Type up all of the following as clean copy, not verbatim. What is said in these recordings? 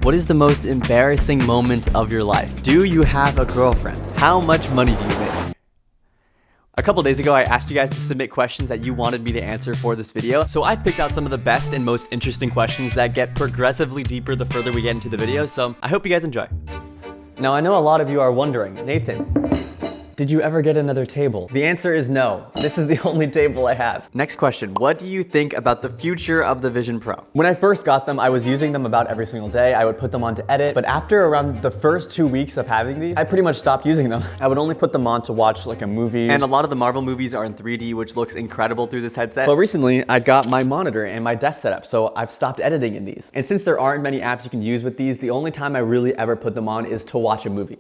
What is the most embarrassing moment of your life? Do you have a girlfriend? How much money do you make? A couple days ago, I asked you guys to submit questions that you wanted me to answer for this video. So I picked out some of the best and most interesting questions that get progressively deeper the further we get into the video. So I hope you guys enjoy. Now, I know a lot of you are wondering, Nathan, did you ever get another table? The answer is no. This is the only table I have. Next question, what do you think about the future of the Vision Pro? When I first got them, I was using them about every single day. I would put them on to edit, but after around the first 2 weeks of having these, I pretty much stopped using them. I would only put them on to watch like a movie, and a lot of the Marvel movies are in 3D, which looks incredible through this headset. But recently, I got my monitor and my desk setup, so I've stopped editing in these. And since there aren't many apps you can use with these, the only time I really ever put them on is to watch a movie.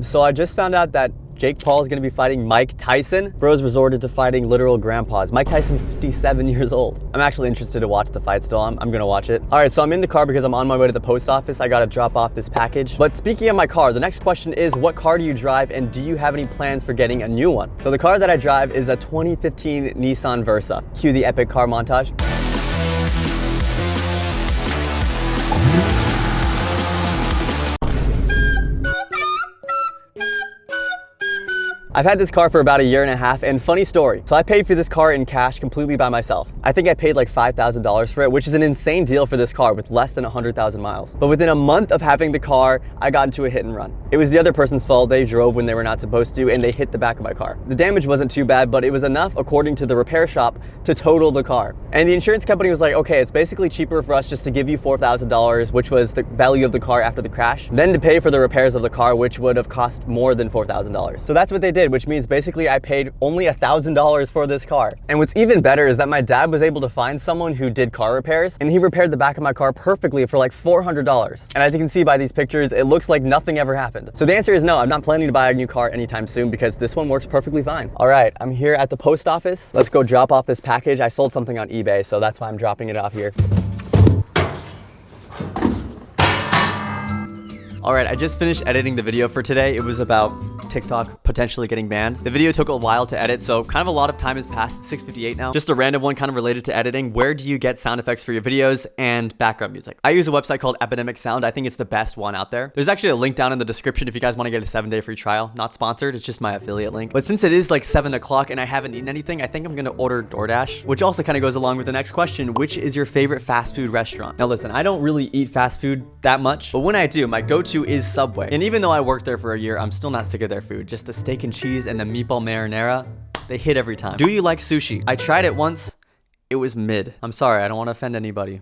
So I just found out that Jake Paul is gonna be fighting Mike Tyson. Bros resorted to fighting literal grandpas. Mike Tyson's 57 years old. I'm actually interested to watch the fight still. I'm gonna watch it. All right, so I'm in the car because I'm on my way to the post office. I gotta drop off this package. But speaking of my car, the next question is, what car do you drive and do you have any plans for getting a new one? So the car that I drive is a 2015 Nissan Versa. Cue the epic car montage. I've had this car for about 1.5 years, and funny story. So I paid for this car in cash completely by myself. I think I paid like $5,000 for it, which is an insane deal for this car with less than 100,000 miles. But within a month of having the car, I got into a hit and run. It was the other person's fault. They drove when they were not supposed to, and they hit the back of my car. The damage wasn't too bad, but it was enough, according to the repair shop, to total the car. And the insurance company was like, okay, it's basically cheaper for us just to give you $4,000, which was the value of the car after the crash, than to pay for the repairs of the car, which would have cost more than $4,000. So that's what they did, which means basically I paid only $1,000 for this car. And what's even better is that my dad was able to find someone who did car repairs, and he repaired the back of my car perfectly for like $400. And as you can see by these pictures, it looks like nothing ever happened. So the answer is no, I'm not planning to buy a new car anytime soon because this one works perfectly fine. All right, I'm here at the post office. Let's go drop off this package. I sold something on eBay, so that's why I'm dropping it off here. All right, I just finished editing the video for today. It was about TikTok potentially getting banned. The video took a while to edit, so kind of a lot of time has passed. It's 6:58 now. Just a random one kind of related to editing. Where do you get sound effects for your videos and background music? I use a website called Epidemic Sound. I think it's the best one out there. There's actually a link down in the description if you guys want to get a 7-day free trial. Not sponsored, it's just my affiliate link. But since it is like 7 o'clock and I haven't eaten anything, I think I'm gonna order DoorDash, which also kind of goes along with the next question, which is your favorite fast food restaurant? Now listen, I don't really eat fast food that much, but when I do, my go-to is Subway. And even though I worked there for a year, I'm still not sick of their food. Just the steak and cheese and the meatball marinara, they hit every time. Do you like sushi? I tried it once. It was mid. I'm sorry, I don't want to offend anybody.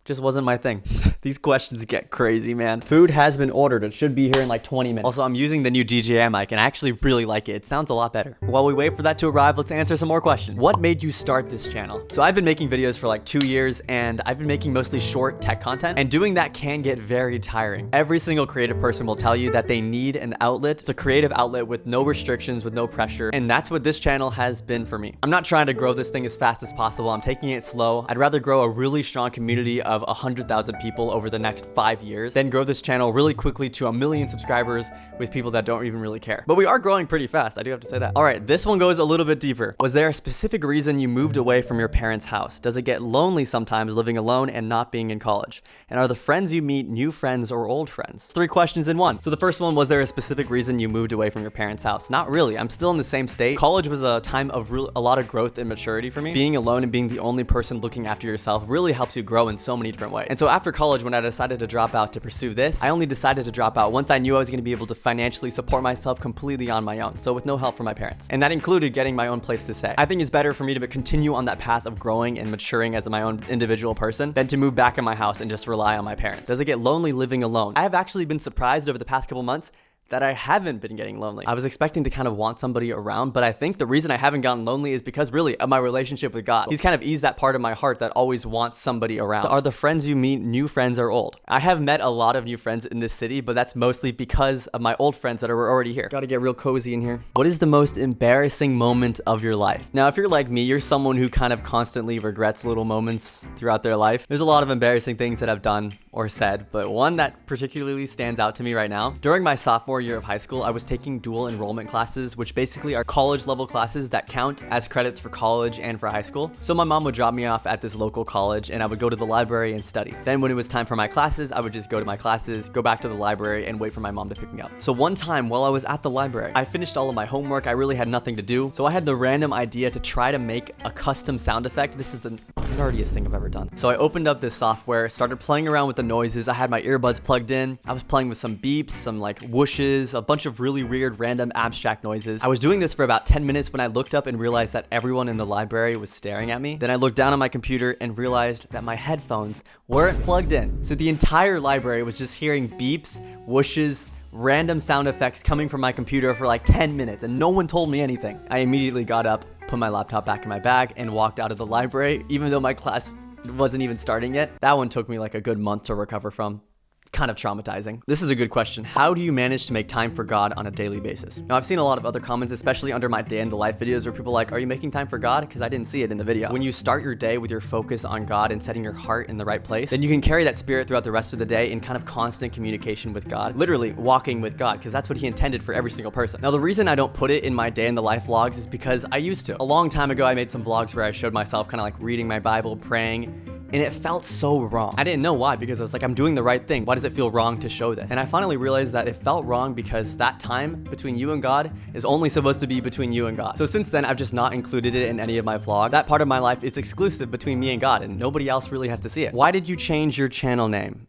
Just wasn't my thing. These questions get crazy, man. Food has been ordered. It should be here in like 20 minutes. Also, I'm using the new DJI mic and I actually really like it. It sounds a lot better. While we wait for that to arrive, let's answer some more questions. What made you start this channel? So I've been making videos for like 2 years and I've been making mostly short tech content, and doing that can get very tiring. Every single creative person will tell you that they need an outlet. It's a creative outlet with no restrictions, with no pressure. And that's what this channel has been for me. I'm not trying to grow this thing as fast as possible. I'm taking it slow. I'd rather grow a really strong community of 100,000 people over the next 5 years, then grow this channel really quickly to 1 million subscribers with people that don't even really care. But we are growing pretty fast, I do have to say that. All right, this one goes a little bit deeper. Was there a specific reason you moved away from your parents' house? Does it get lonely sometimes living alone and not being in college? And are the friends you meet new friends or old friends? 3 questions in one. So the first one, was there a specific reason you moved away from your parents' house? Not really. I'm still in the same state. College was a time of a lot of growth and maturity for me. Being alone and being the only person looking after yourself really helps you grow in so many different ways. And so after college, when I decided to drop out to pursue this, I only decided to drop out once I knew I was going to be able to financially support myself completely on my own, so with no help from my parents. And that included getting my own place to stay. I think it's better for me to continue on that path of growing and maturing as my own individual person than to move back in my house and just rely on my parents. Does it get lonely living alone? I have actually been surprised over the past couple months that I haven't been getting lonely. I was expecting to kind of want somebody around, but I think the reason I haven't gotten lonely is because really of my relationship with God. He's kind of eased that part of my heart that always wants somebody around. Are the friends you meet new friends or old? I have met a lot of new friends in this city, but that's mostly because of my old friends that are already here. Gotta get real cozy in here. What is the most embarrassing moment of your life? Now, if you're like me, you're someone who kind of constantly regrets little moments throughout their life. There's a lot of embarrassing things that I've done or said, but one that particularly stands out to me right now. During my sophomore sophomore year of high school, I was taking dual enrollment classes, which basically are college level classes that count as credits for college and for high school. So my mom would drop me off at this local college and I would go to the library and study. Then when it was time for my classes, I would just go to my classes, go back to the library and wait for my mom to pick me up. So one time while I was at the library, I finished all of my homework. I really had nothing to do. So I had the random idea to try to make a custom sound effect. This is the nerdiest thing I've ever done. So I opened up this software, started playing around with the noises. I had my earbuds plugged in. I was playing with some beeps, some like whooshes, a bunch of really weird, random, abstract noises. I was doing this for about 10 minutes when I looked up and realized that everyone in the library was staring at me. Then I looked down on my computer and realized that my headphones weren't plugged in. So the entire library was just hearing beeps, whooshes, random sound effects coming from my computer for like 10 minutes and no one told me anything. I immediately got up, put my laptop back in my bag and walked out of the library even though my class wasn't even starting yet. That one took me like a good month to recover from. Kind of traumatizing. This is a good question. How do you manage to make time for God on a daily basis? Now, I've seen a lot of other comments, especially under my day in the life videos, where people are like, are you making time for God? Because I didn't see it in the video. When you start your day with your focus on God and setting your heart in the right place, then you can carry that spirit throughout the rest of the day in kind of constant communication with God, literally walking with God, because that's what he intended for every single person. Now, the reason I don't put it in my day in the life vlogs is because I used to. A long time ago, I made some vlogs where I showed myself kind of like reading my Bible, praying, and it felt so wrong. I didn't know why, because I was like, I'm doing the right thing. Why does it feel wrong to show this? And I finally realized that it felt wrong because that time between you and God is only supposed to be between you and God. So since then, I've just not included it in any of my vlogs. That part of my life is exclusive between me and God, and nobody else really has to see it. Why did you change your channel name?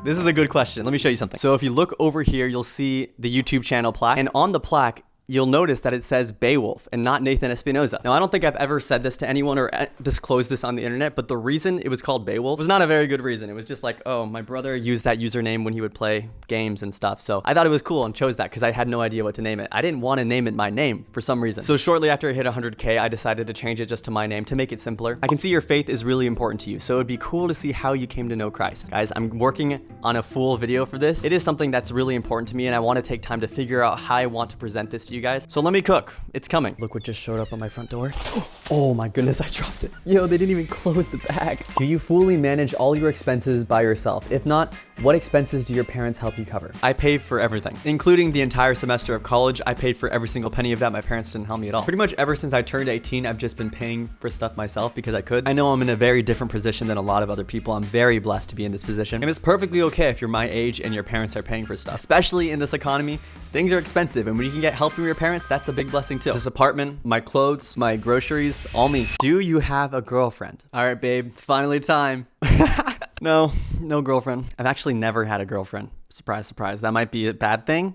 This is a good question. Let me show you something. So if you look over here, you'll see the YouTube channel plaque, and on the plaque, you'll notice that it says Beowulf and not Nathan Espinoza. Now, I don't think I've ever said this to anyone or disclosed this on the internet, but the reason it was called Beowulf was not a very good reason. It was just like, oh, my brother used that username when he would play games and stuff. So I thought it was cool and chose that because I had no idea what to name it. I didn't want to name it my name for some reason. So shortly after I hit 100K, I decided to change it just to my name to make it simpler. I can see your faith is really important to you, so it'd be cool to see how you came to know Christ. Guys, I'm working on a full video for this. It is something that's really important to me, and I want to take time to figure out how I want to present this to you guys. So let me cook. It's coming. Look what just showed up on my front door. Oh my goodness, I dropped it. Yo, they didn't even close the bag. Do you fully manage all your expenses by yourself? If not, what expenses do your parents help you cover? I paid for everything, including the entire semester of college. I paid for every single penny of that. My parents didn't help me at all. Pretty much ever since I turned 18, I've just been paying for stuff myself because I could. I know I'm in a very different position than a lot of other people. I'm very blessed to be in this position. And it's perfectly okay if you're my age and your parents are paying for stuff. Especially in this economy, things are expensive, and when you can get help from your parents, that's a big blessing too. This apartment, my clothes, my groceries, all me. Do you have a girlfriend? All right, babe, it's finally time. No girlfriend. I've actually never had a girlfriend. Surprise, surprise. That might be a bad thing.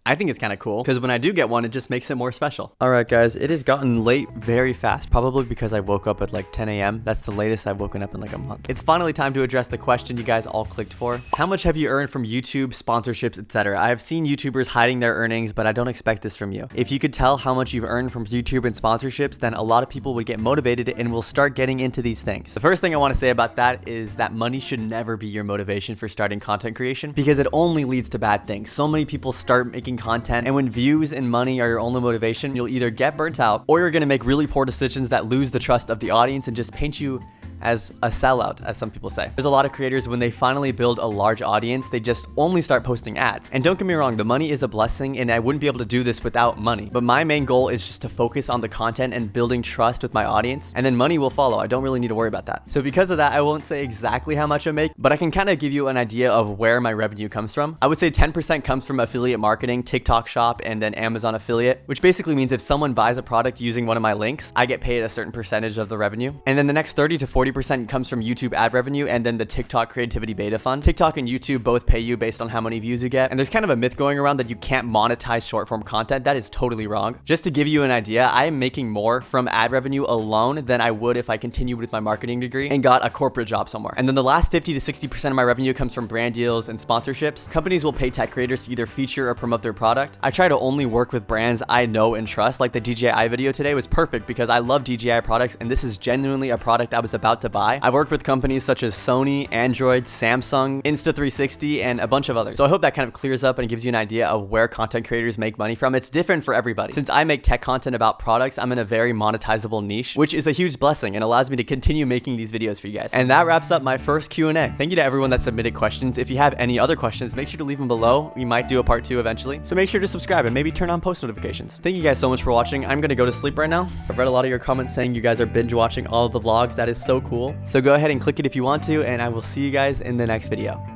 I think it's kind of cool because when I do get one, it just makes it more special. All right, guys, it has gotten late very fast, probably because I woke up at like 10 a.m. That's the latest I've woken up in like a month. It's finally time to address the question you guys all clicked for. How much have you earned from YouTube, sponsorships, etc.? I have seen YouTubers hiding their earnings, but I don't expect this from you. If you could tell how much you've earned from YouTube and sponsorships, then a lot of people would get motivated and will start getting into these things. The first thing I want to say about that is that money should never be your motivation for starting content creation because it only leads to bad things. So many people start making content, and when views and money are your only motivation, you'll either get burnt out or you're gonna make really poor decisions that lose the trust of the audience and just paint you as a sellout, as some people say. There's a lot of creators, when they finally build a large audience, they just only start posting ads. And don't get me wrong, the money is a blessing and I wouldn't be able to do this without money. But my main goal is just to focus on the content and building trust with my audience, and then money will follow. I don't really need to worry about that. So because of that, I won't say exactly how much I make, but I can kind of give you an idea of where my revenue comes from. I would say 10% comes from affiliate marketing, TikTok shop, and then Amazon affiliate, which basically means if someone buys a product using one of my links, I get paid a certain percentage of the revenue. And then the next 30 to 40% comes from YouTube ad revenue and then the TikTok creativity beta fund. TikTok and YouTube both pay you based on how many views you get. And there's kind of a myth going around that you can't monetize short form content. That is totally wrong. Just to give you an idea, I am making more from ad revenue alone than I would if I continued with my marketing degree and got a corporate job somewhere. And then the last 50 to 60% of my revenue comes from brand deals and sponsorships. Companies will pay tech creators to either feature or promote their product. I try to only work with brands I know and trust. Like the DJI video today was perfect because I love DJI products, and this is genuinely a product I was about about to buy. I've worked with companies such as Sony, Android, Samsung, Insta360, and a bunch of others. So I hope that kind of clears up and gives you an idea of where content creators make money from. It's different for everybody. Since I make tech content about products, I'm in a very monetizable niche, which is a huge blessing and allows me to continue making these videos for you guys. And that wraps up my first Q&A. Thank you to everyone that submitted questions. If you have any other questions, make sure to leave them below. We might do a part 2 eventually. So make sure to subscribe and maybe turn on post notifications. Thank you guys so much for watching. I'm gonna go to sleep right now. I've read a lot of your comments saying you guys are binge watching all of the vlogs. That is so cool. So go ahead and click it if you want to, and I will see you guys in the next video.